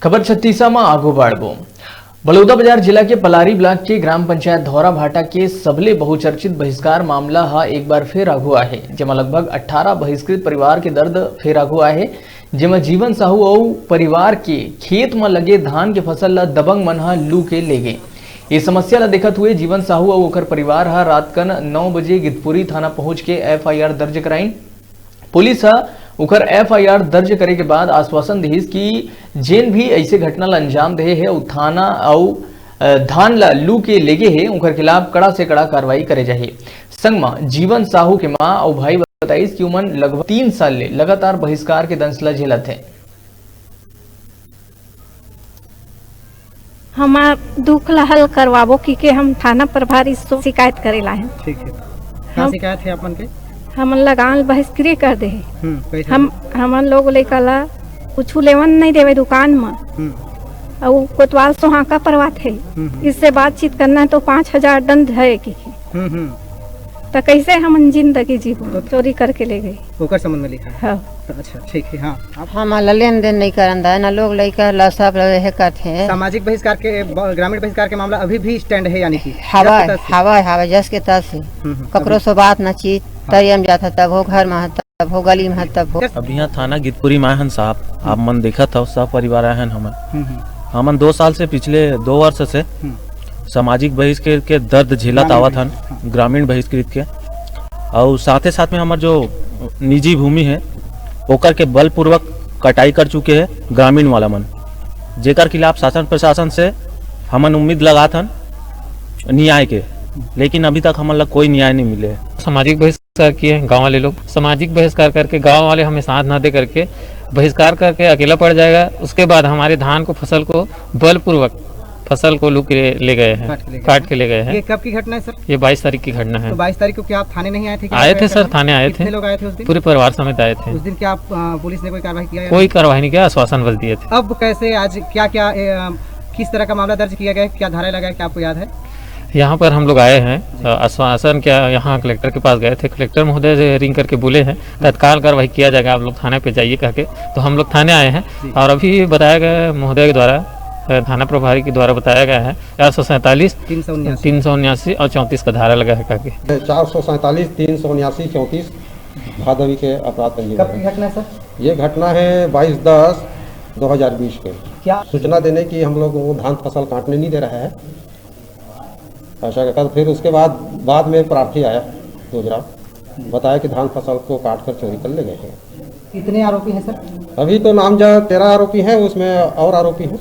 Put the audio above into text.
खबर छत्तीसा में आगू बाढ़बो। बलौदा बाजार जिला के पलारी ब्लॉक के ग्राम पंचायत धौरा भाटा के सबले बहुचर्चित बहिष्कार मामला हा एक बार फिर आगू आहे, जेमा लगभग 18 बहिष्कृत परिवार के दर्द फिर आगू आहे, जेमा जीवन साहू और परिवार के खेत में लगे धान के फसल ला दबंग मन हा लू के ले गए। इस समस्या ला देखत हुए जीवन साहू और ओकर परिवार हा रात कन 9 बजे गितपुरी थाना पहुंच के FIR दर्ज कराई। पुलिस हा उकर FIR दर्ज करे के बाद आश्वासन दिहिस कि जेन भी ऐसे घटना ला अंजाम दे है थाना और धान ला लू के लेगे है उनकर खिलाफ कड़ा से कड़ा कार्रवाई करे जाही। संग में जीवन साहू के मां और भाई बताइस कि उमन लगभग 3 साल ले लगातार बहिष्कार के दंश ला झेलत है। हमार दुख ला हल करवाबो कि हम थाना प्रभारी से शिकायत करेला है। ठीक है, क्या शिकायत है अपन के? हमन लगान बहिष्कृत कर दे। हमन लोग लेकला कुछ लेवन नहीं देवे दुकान में और कोतवाल सोहाका परवात है। इससे बातचीत करना तो 5000 दंड है कि तो कैसे हम जिंदगी जीवो? चोरी करके ले गए ओकर संबंध में लिखा है। हाँ। अच्छा ठीक है। हाँ, हमारा लेन देन नहीं करंदा ना लोग लइका सब रहे करते हैं। सामाजिक बहिष्कार के ग्रामीण बहिष्कार के मामला अभी भी स्टैंड है, यानी कि हवा जस के तस से ककरो से बात न चीत तयम जाता तब हो घर में तब हो गली में तब हो। अभी यहाँ थाना गितपुरी में हन साहब आप मन देखा था सब परिवार आए हमन 2 साल से पिछले 2 वर्ष से सामाजिक बहिष्कार के दर्द झेलत आवत हन ग्रामीण बहिष्कृत के, और साथे साथ में हमार जो निजी भूमि है ओकर के बलपूर्वक कटाई कर चुके हैं ग्रामीण वाला मन, जेकर खिलाफ शासन प्रशासन से हमन उम्मीद लगात हन न्याय के, लेकिन अभी तक हमन ला कोई न्याय नहीं मिले। सामाजिक बहिष्कार किए गांव वाले लोग, सामाजिक बहिष्कार करके गांव वाले हमें साथ ना दे करके बहिष्कार करके अकेला पड़ जाएगा। उसके बाद हमारे धान को फसल को बलपूर्वक फसल को लूट के ले गए हैं, काट के ले गए हैं। ये कब की घटना है सर? ये 22 तारीख की घटना है। तो 22 तारीख को क्या आप थाने नहीं आए थे? आए थे सर, थाने आए थे। कितने लोग आए थे उस दिन? पूरे परिवार समेत आए थे। उस दिन क्या पुलिस ने कोई कार्रवाई किया? कोई कार्रवाई नहीं किया, आश्वासन बस दिए थे। अब कैसे आज क्या क्या किस तरह का मामला दर्ज किया गया, क्या धारा लगाया, क्या आपको याद है? यहाँ पर हम लोग आए हैं आश्वासन क्या, यहाँ कलेक्टर के पास गए थे, कलेक्टर महोदय से रिंग करके बोले हैं तत्काल कार्रवाई किया जाएगा, आप लोग थाने पे जाइए कह के। तो हम लोग थाने आए हैं और अभी बताया गया महोदय के द्वारा, थाना प्रभारी के द्वारा बताया गया है 447 379 और 34 का धारा लगा है कह के। 447 379 34 भादवी के अपराध पंजीबद्ध। कब की घटना है सर? ये घटना है 22/10/2020 के। क्या सूचना देने की हम लोग वो धान फसल काटने नहीं दे रहा है ऐसा कहकर, फिर उसके बाद में प्रार्थी आया गुजरात, बताया कि धान फसल को काट कर चोरी कर ले गए हैं। कितने आरोपी हैं सर? अभी तो नामजद 13 आरोपी हैं, उसमें और आरोपी हैं।